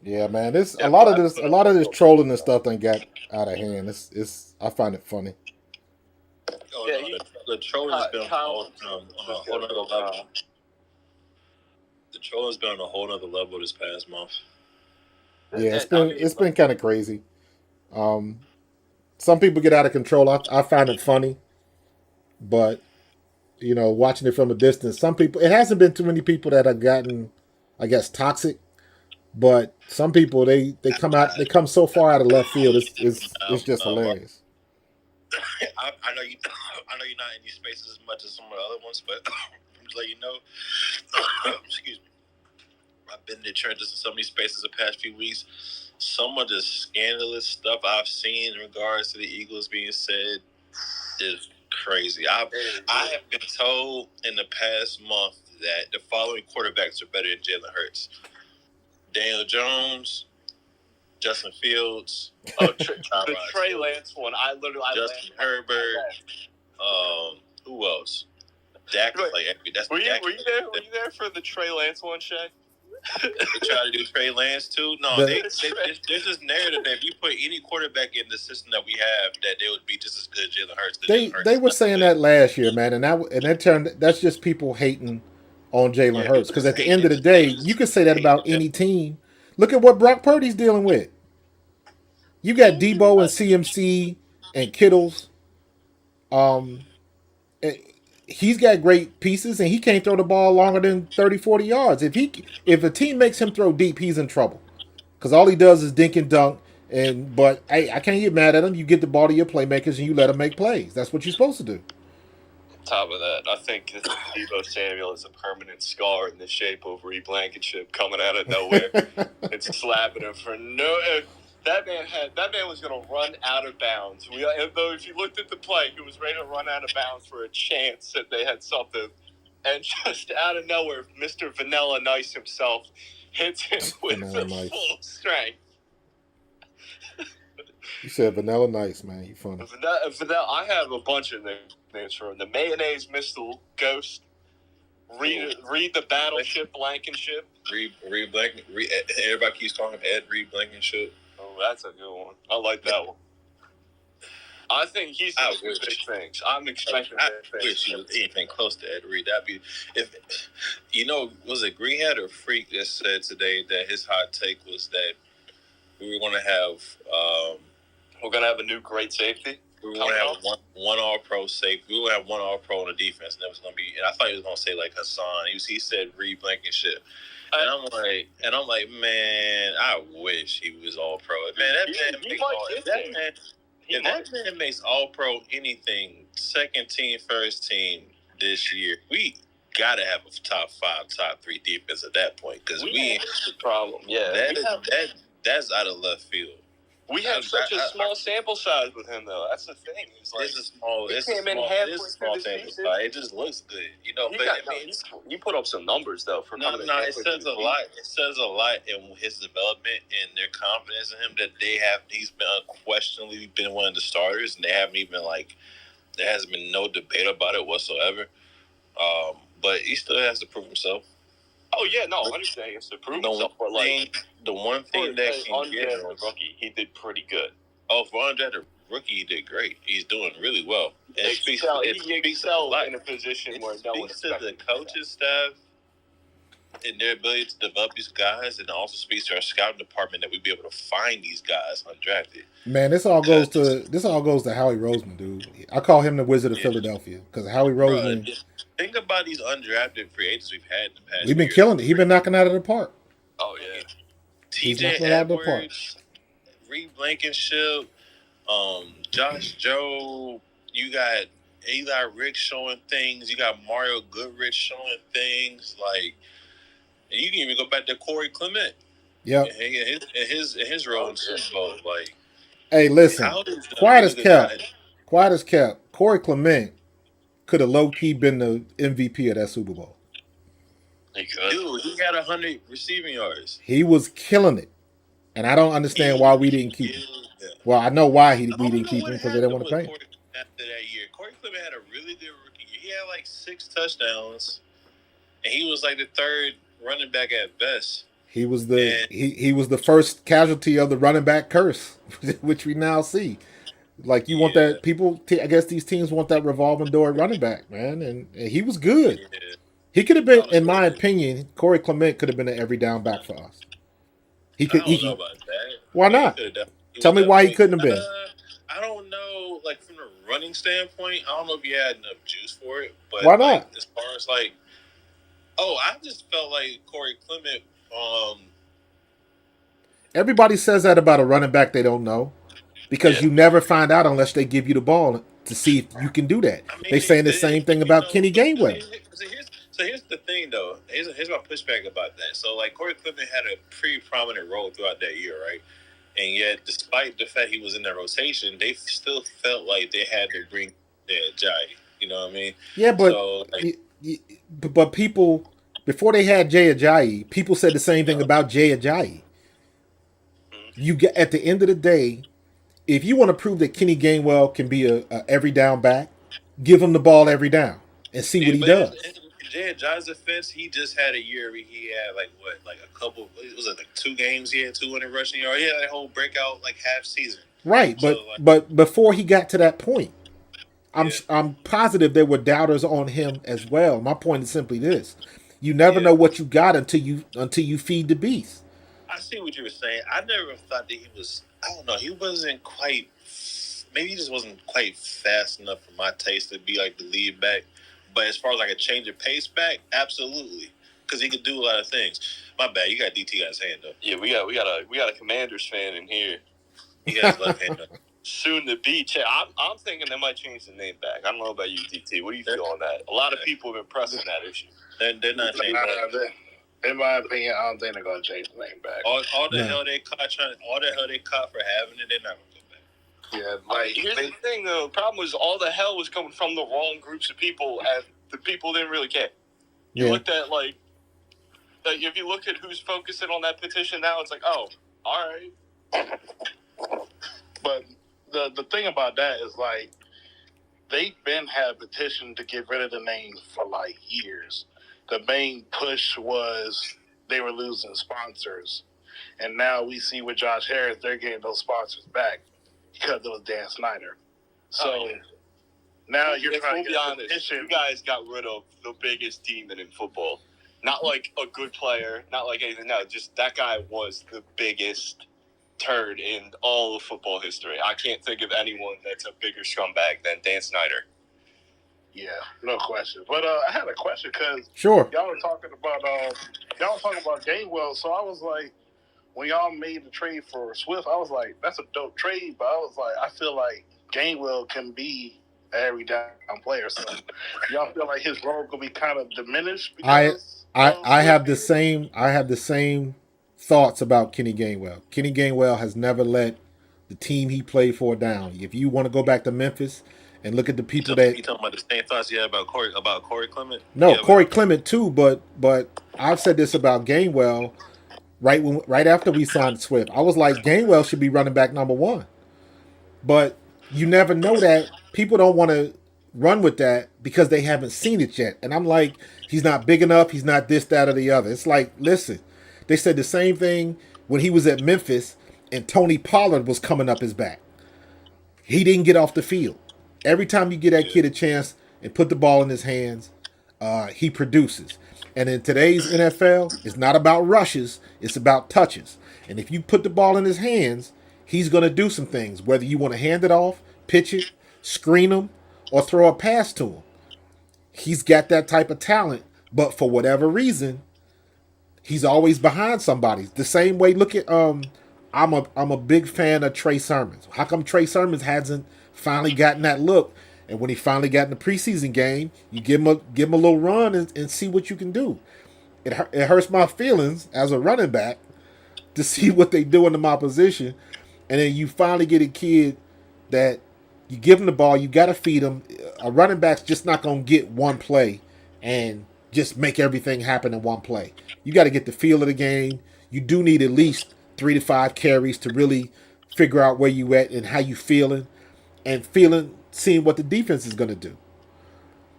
Yeah, man. A lot of this trolling and stuff done got out of hand. I find it funny. Oh, yeah, the trolling's been on a whole other level. The trolling's been on a whole other level this past month. Yeah, it's been kind of crazy. Some people get out of control. I find it funny, but watching it from a distance, some people. It hasn't been too many people that have gotten, I guess, toxic. But some people they come so far out of left field. It's just hilarious. I know you. I know you're not in these spaces as much as some of the other ones, but I'm just letting you know. Excuse me. I've been in the trenches in some of these spaces the past few weeks. Some of the scandalous stuff I've seen in regards to the Eagles being said is crazy. I have been told in the past month that the following quarterbacks are better than Jalen Hurts: Daniel Jones, Justin Fields, the Trey Lance one. Justin Herbert. Who else? Dak. That's were you there? Were you there for the Trey Lance one, Shay? They try to do Trey Lance too. No, there's this narrative that if you put any quarterback in the system that we have, that they would be just as good as Jalen Hurts. They were saying that last year, man, and that's just people hating on Jalen Hurts. Because at the end of the day, you could say that about any team. Look at what Brock Purdy's dealing with. You got Debo and CMC and Kittles. He's got great pieces, and he can't throw the ball longer than 30, 40 yards. If a team makes him throw deep, he's in trouble. Because all he does is dink and dunk. But hey, I can't get mad at him. You get the ball to your playmakers and you let them make plays. That's what you're supposed to do. On top of that, I think Deebo Samuel is a permanent scar in the shape of Reed Blankenship coming out of nowhere and slapping him for no. That man was going to run out of bounds. Though if you looked at the play, he was ready to run out of bounds for a chance that they had something. And just out of nowhere, Mr. Vanilla Nice himself hits him with full strength. You said Vanilla Nice, man. You funny. Vanilla, I have a bunch of names for him. The Mayonnaise Mr. Ghost. Read the Battleship Blankenship. Reed Blankenship. Everybody keeps calling him Ed Reed Blankenship. Oh, that's a good one. I like that one. I think he's doing big things. I'm expecting big things. I wish he was anything close to Ed Reed. That'd be was it Greenhead or Freak that said today that his hot take was that we were going to have we're going to have a new great safety. We were going to have one All-Pro safety. We were going to have one All-Pro on the defense, and it was going to be. And I thought he was going to say like Hassan. He said Reed Blankenship. And I'm like, man, I wish he was all pro. Man, that man makes all pro anything, second team, first team this year. We gotta have a top 5, top 3 defense at that point because that's the problem. Yeah, that's out of left field. We have such a small sample size with him, though. That's the thing. It's a small sample size. It just looks good, you put up some numbers though for coming. No, it says a lot. It says a lot in his development and their confidence in him that he's been unquestionably been one of the starters, and they haven't even there hasn't been no debate about it whatsoever. But he still has to prove himself. Oh yeah, no, I understand he has to prove himself. But the one thing that can get him, rookie, he did pretty good. Oh, for undrafted rookie, he did great. He's doing really well. He excelled in a position where no one expected. It speaks to the coaching staff and their ability to develop these guys, and also speaks to our scouting department that we be able to find these guys undrafted. Man, this all goes to Howie Roseman, dude. I call him the Wizard of Philadelphia because Howie Roseman. Think about these undrafted free agents we've had in the past. We've been killing it. He's been knocking out of the park. Oh yeah. TJ Edwards, Reed Blankenship, Josh Joe. You got Eli Rick showing things. You got Mario Goodrich showing things. And you can even go back to Corey Clement. Yeah. And his role in Super Bowl. Hey, listen. Quiet as kept. Corey Clement could have low key been the MVP of that Super Bowl. He could. Dude, he got 100 receiving yards. He was killing it, and I don't understand why we didn't keep him. Well, I know why we didn't keep him because they didn't want to pay him. After that year, Corey Clement had a really good rookie year. He had 6 touchdowns, and he was the third running back at best. He was he was the first casualty of the running back curse, which we now see. Want that people. I guess these teams want that revolving door running back, man, and he was good. Yeah. He could have been, in my opinion, Corey Clement could have been an every down back for us. I don't know about that. Why not? Tell me why he couldn't have been. I don't know. From a running standpoint, I don't know if he had enough juice for it. But why not? As far as I just felt like Corey Clement. Everybody says that about a running back they don't know. Because you never find out unless they give you the ball to see if you can do that. I mean, They saying the same thing about Kenny Gainwell. Here's the thing, though. Here's my pushback about that. So, like, Corey Clifton had a pretty prominent role throughout that year, right? And yet, despite the fact he was in that rotation, they still felt like they had to bring Ajayi. You know what I mean? Yeah, but So, like, but people before they had Jay Ajayi, people said the same thing about Jay Ajayi. You get at the end of the day, if you want to prove that Kenny Gainwell can be a every down back, give him the ball every down and see what he does. Jay Ajayi's defense, he just had a year where he had like a couple. It was like 2 games. He had 200 rushing yards. He had that whole breakout like half season. Right, So, but before he got to that point, I'm positive there were doubters on him as well. My point is simply this: you never know what you got until you feed the beast. I see what you were saying. I never thought that he was. I don't know. He wasn't quite. Maybe he just wasn't quite fast enough for my taste to be like the lead back. But as far as like a change of pace back, absolutely, because he could do a lot of things. My bad. You got DT got his hand up. Yeah, we got a Commanders fan in here. He got his left hand up. Soon to be. I'm thinking they might change the name back. I don't know about you, DT. What do you feel on that? A lot of people have been pressing that issue. They're not changing that. In my opinion, I don't think they're gonna change the name back. All the hell they caught for having it, they're not gonna come back. Yeah, like here's the thing though. The problem was all the hell was coming from the wrong groups of people, and the people didn't really care. You looked at like if you look at who's focusing on that petition now, it's like, oh, all right. But the thing about that is like they've been had a petition to get rid of the name for like years. The main push was they were losing sponsors. And now we see with Josh Harris, they're getting those sponsors back because it was Dan Snyder. So now you're trying to get a petition. You guys got rid of the biggest demon in football. Not like a good player, not like anything. No, just that guy was the biggest turd in all of football history. I can't think of anyone that's a bigger scumbag than Dan Snyder. Yeah, no question. But I had a question because Sure. y'all were talking about Gainwell. So I was like, when y'all made the trade for Swift, I was like, that's a dope trade. But I was like, I feel like Gainwell can be an every down player. So y'all feel like his role gonna be kind of diminished. I have the same thoughts about Kenny Gainwell. Kenny Gainwell has never let the team he played for down. If you want to go back to Memphis and look at the people You talking about the same thoughts you had about Corey Clement? No, Corey Clement too, but I've said this about Gainwell right after we signed Swift. I was like, Gainwell should be running back number 1. But you never know that. People don't want to run with that because they haven't seen it yet. And I'm like, he's not big enough, he's not this, that, or the other. It's like, listen, they said the same thing when he was at Memphis and Tony Pollard was coming up his back. He didn't get off the field. Every time you get that kid a chance and put the ball in his hands, he produces. And in today's NFL, it's not about rushes, it's about touches. And if you put the ball in his hands, he's going to do some things, whether you want to hand it off, pitch it, screen him, or throw a pass to him. He's got that type of talent, but for whatever reason, he's always behind somebody. The same way, look at I'm a big fan of Trey Sermons. How come Trey Sermons hasn't finally gotten that look? And when he finally got in the preseason game, you give him a little run and see what you can do. It hurts my feelings as a running back to see what they do in my position, and then you finally get a kid that you give him the ball, you got to feed him. A running back's just not going to get one play and just make everything happen in one play. You got to get the feel of the game. You do need at least 3 to 5 carries to really figure out where you at and how you feeling, and seeing what the defense is going to do.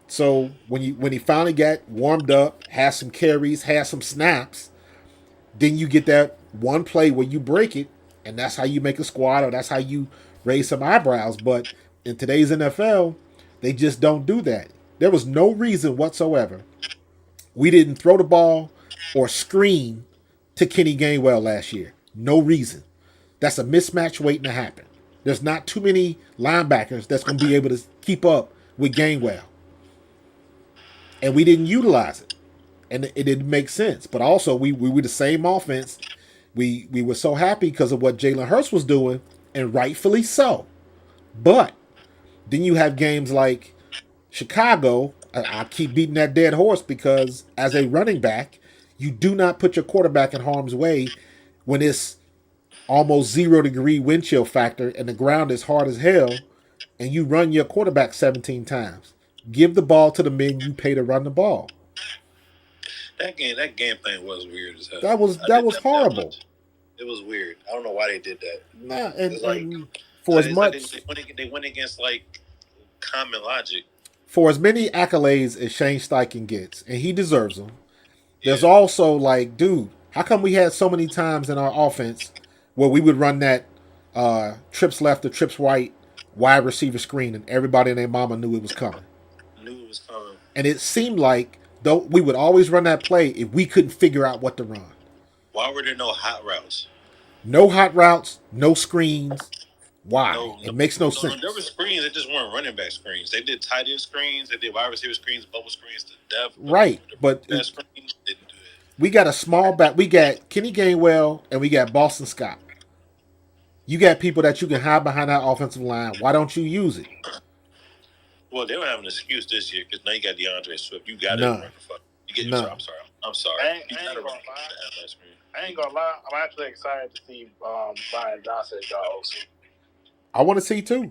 So when he finally got warmed up, had some carries, had some snaps, then you get that one play where you break it, and that's how you make a squad, or that's how you raise some eyebrows. But in today's NFL, they just don't do that. There was no reason whatsoever we didn't throw the ball or screen to Kenny Gainwell last year. No reason. That's a mismatch waiting to happen. There's not too many linebackers that's going to be able to keep up with Gainwell. And we didn't utilize it. And it didn't make sense. But also, we were the same offense. We were so happy because of what Jalen Hurts was doing, and rightfully so. But Then you have games like Chicago. I keep beating that dead horse because as a running back, you do not put your quarterback in harm's way when it's almost 0 degree wind chill factor and the ground is hard as hell and you run your quarterback 17 times. Give the ball to the men you pay to run the ball. That game plan was weird as hell. That was horrible. It was weird. I don't know why they did that. Nah, Like, and for as much they went against like common logic. for as many accolades as Shane Steichen gets, and he deserves them, there's Yeah. also like, dude, how come we had so many times in our offense where we would run that trips left or trips right wide receiver screen and everybody and their mama knew it was coming? Knew it was coming. And it seemed like though we would always run that play if we couldn't figure out what to run. Why were there no hot routes? No hot routes, no screens. Why? It makes no sense. There were screens. They just weren't running back screens. They did tight end screens. They did wide receiver screens, bubble screens to depth. Right, but screens didn't do it. we got a small back. We got Kenny Gainwell and we got Boston Scott. You got people that you can hide behind that offensive line. Why don't you use it? Well, they don't have an excuse this year because now you got DeAndre Swift. You got to None. run the fuck. You get None. I'm sorry. I ain't You gotta gonna run lie. that screen. I ain't gonna lie. I'm actually excited to see Brian Johnson as y'all OC. I want to see too.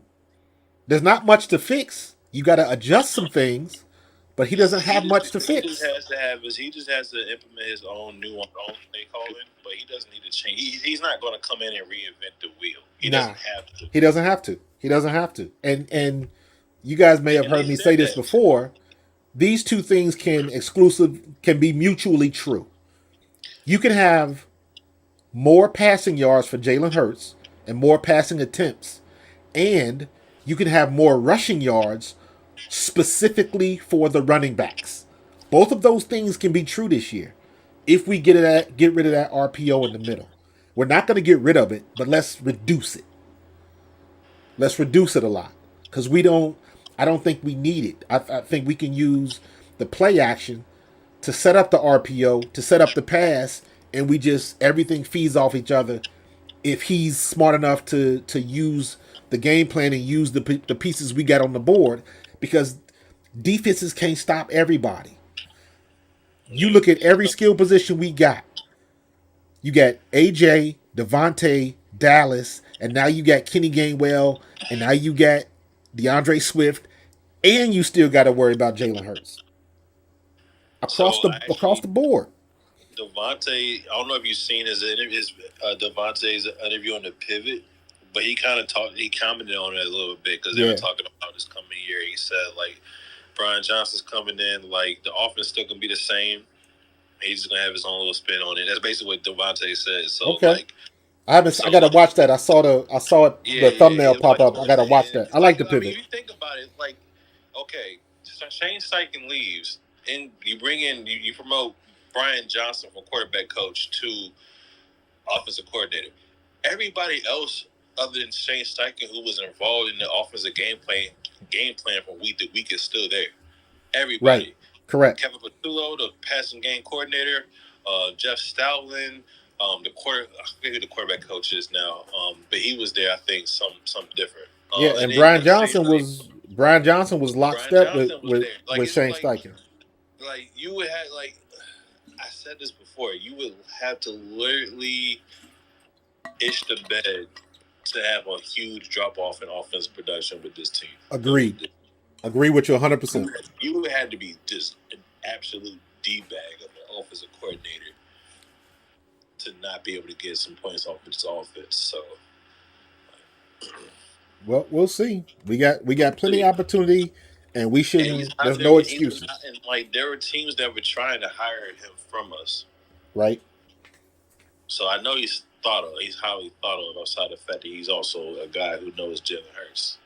There's not much to fix. You got to adjust some things, but he doesn't have much to He fix. just has to implement his own new play calling, but he doesn't need to change. He's not going to come in and reinvent the wheel. He doesn't have to. He doesn't have to. He doesn't have to. And you guys may have heard me say this before. These two things can be mutually true. You can have more passing yards for Jalen Hurts and more passing attempts, and you can have more rushing yards specifically for the running backs. Both of those things can be true this year if we get rid of that RPO in the middle. We're not going to get rid of it, but let's reduce it. Let's reduce it a lot because I don't think we need it. I think we can use the play action to set up the RPO, to set up the pass, and everything feeds off each other. If he's smart enough to use the game plan and use the pieces we got on the board, because defenses can't stop everybody. You look at every skill position we got. You got AJ, Devontae, Dallas, and now you got Kenny Gainwell, and now you got DeAndre Swift, and you still got to worry about Jalen Hurts across the board. Devontae, I don't know if you've seen Devontae's interview on the Pivot, but he commented on it a little bit because they were talking about this coming year. He said like Brian Johnson's coming in, like the offense still gonna be the same. He's just gonna have his own little spin on it. That's basically what Devontae said. So like, I gotta watch that. I saw the thumbnail pop up. I gotta watch that. I like the Pivot. If you think about it, like, okay, Shane Steichen leaves, and you bring in you promote Brian Johnson from quarterback coach to offensive coordinator. Everybody else other than Shane Steichen who was involved in the offensive game plan from week to week is still there. Everybody. Right. Correct. Kevin Patullo, the passing game coordinator, Jeff Stoutland, I forget who the quarterback coach is now, but he was there. I think some different. And Brian Johnson was lockstep with Shane Steichen. Like you would have, like I said this before, you would have to literally itch the bed to have a huge drop off in offense production with this team. Agreed. Agree with you 100%. You would have to be just an absolute D-bag of an offensive coordinator to not be able to get some points off of this offense. So, well, we'll see. We got plenty of opportunity, and we shouldn't. There's no excuses. And like there were teams that were trying to hire him from us, right? So I know he's highly thought of outside the fact that he's also a guy who knows Jalen Hurts.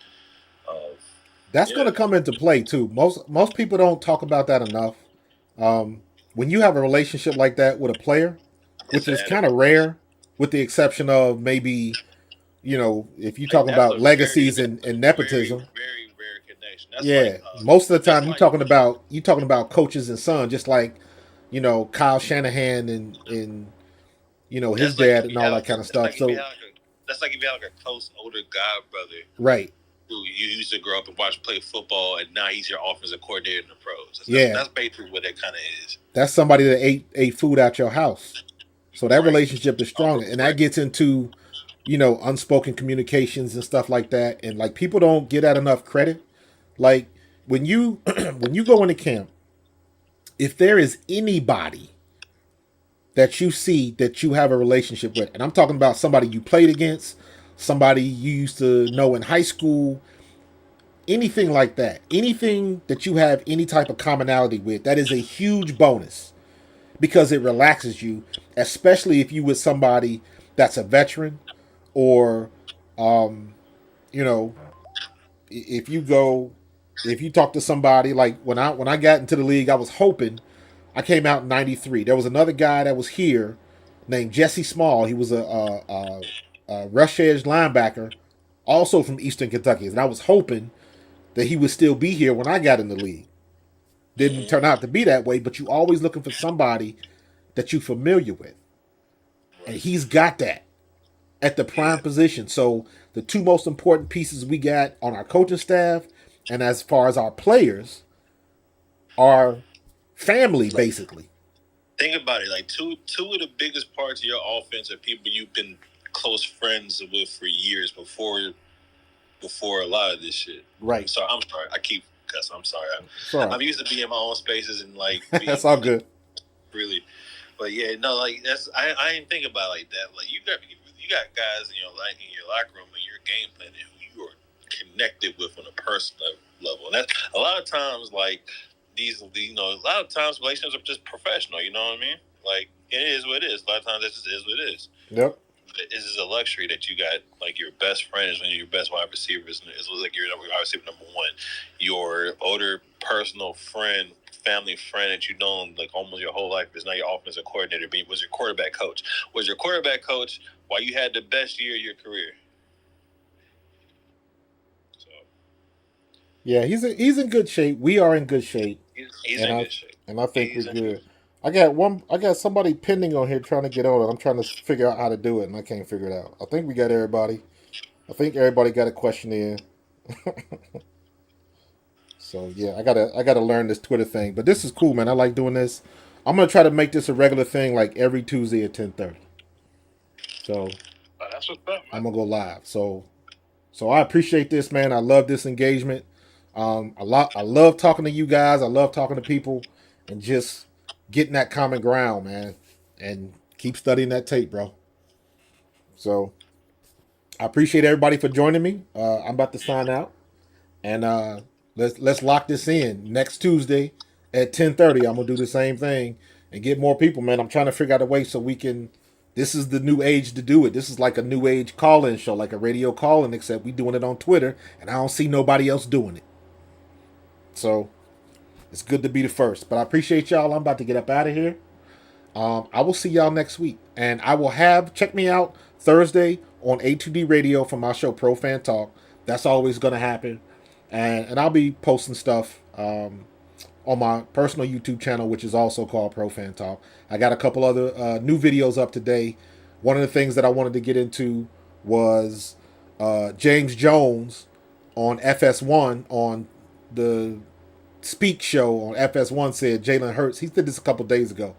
That's going to come into play too. Most people don't talk about that enough. When you have a relationship like that with a player, which is kind of rare, with the exception of maybe, if you're talking about legacies and nepotism. Very rare connection. That's most of the time you're talking about coaches and sons, just like Kyle Shanahan and his dad and all that kind of stuff. So that's like if you have like a close older god brother, right. who you used to grow up and watch play football, and now he's your offensive coordinator in the pros. Yeah. That's basically what that kind of is. That's somebody that ate food at your house. So that Right. relationship is strong. And that Right. gets into, unspoken communications and stuff like that. And like people don't get that enough credit. Like when you when you go into camp, if there is anybody that you see that you have a relationship with, and I'm talking about somebody you played against, somebody you used to know in high school, anything like that, anything that you have any type of commonality with, that is a huge bonus because it relaxes you, especially if you with somebody that's a veteran or, um, you know, if you go, if you talk to somebody like when I got into the league, I was hoping. I came out in '93. There was another guy that was here named Jesse Small. He was a rush edge linebacker, also from Eastern Kentucky, and I was hoping that he would still be here when I got in the league. Didn't turn out to be that way, but you always looking for somebody that you familiar with, and he's got that at the prime position. So the two most important pieces we got on our coaching staff, and as far as our players, are family basically. Think about it. Like two of the biggest parts of your offense are people you've been close friends with for years before a lot of this shit. Right. So I'm sorry. I keep cussing. I'm sorry. Sorry. I'm used to being in my own spaces and like That's all good. Really, but yeah, no, like that's I didn't think about it like that. Like you got guys in your locker room and your game plan who you are connected with on a personal level, and that's a lot of times like these a lot of times relationships are just professional. You know what I mean? Like it is what it is. A lot of times it just is what it is. Yep. This is a luxury that you got. Like your best friend is one of your best wide receivers. It's like your wide receiver number one. Your older personal friend, family friend that you've known like almost your whole life is now your offensive coordinator. But was your quarterback coach? Was your quarterback coach while you had the best year of your career? So yeah, he's in good shape. We are in good shape. He's in good shape. And I think we're good. I got somebody pending on here trying to get on it. I'm trying to figure out how to do it, and I can't figure it out. I think we got everybody. I think everybody got a question in. So yeah, I gotta learn this Twitter thing. But this is cool, man. I like doing this. I'm gonna try to make this a regular thing, like every Tuesday at 10:30. So that's what's up, man. I'm gonna go live. So I appreciate this, man. I love this engagement. I love talking to you guys. I love talking to people, and just getting that common ground, man. And keep studying that tape, bro. So I appreciate everybody for joining me. I'm about to sign out, and let's lock this in next Tuesday at 10:30. I'm gonna do the same thing and get more people, man. I'm trying to figure out a way so we can. This is the new age to do it. This is like a new age call-in show, like a radio call-in, except we doing it on Twitter, and I don't see nobody else doing it. So it's good to be the first. But I appreciate y'all. I'm about to get up out of here. I will see y'all next week. And I will check me out Thursday on A2D Radio for my show Pro Fan Talk. That's always going to happen. And I'll be posting stuff on my personal YouTube channel, which is also called Pro Fan Talk. I got a couple other new videos up today. One of the things that I wanted to get into was James Jones on FS1 on the Speak show on FS1 said Jalen Hurts, he did this a couple days ago,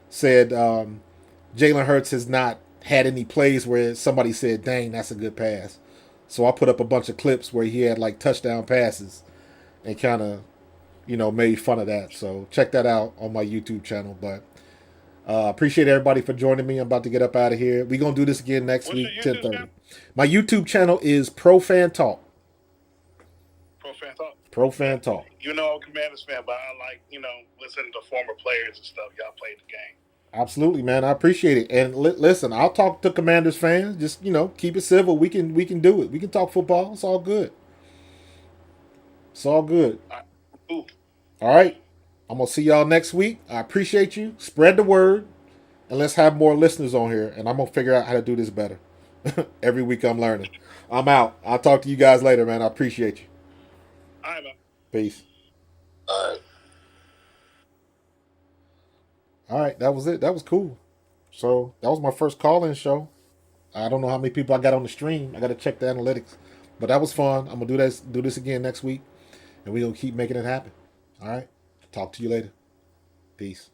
said Jalen Hurts has not had any plays where somebody said, dang, that's a good pass. So I put up a bunch of clips where he had like touchdown passes and kind of, made fun of that. So check that out on my YouTube channel. But appreciate everybody for joining me. I'm about to get up out of here. We're going to do this again next week, 10:30. My YouTube channel is Pro Fan Talk. Pro Fan Talk. Pro Fan Talk. I'm a Commanders fan, but I like, listening to former players and stuff. Y'all played the game. Absolutely, man. I appreciate it. And listen, I'll talk to Commanders fans. Just, keep it civil. We can do it. We can talk football. It's all good. It's all good. All right. I'm going to see y'all next week. I appreciate you. Spread the word. And let's have more listeners on here. And I'm going to figure out how to do this better. Every week I'm learning. I'm out. I'll talk to you guys later, man. I appreciate you. All right, man. Peace. All right. All right, that was it. That was cool. So that was my first call-in show. I don't know how many people I got on the stream. I got to check the analytics. But that was fun. I'm gonna do this again next week, and we're gonna keep making it happen. All right. Talk to you later. Peace.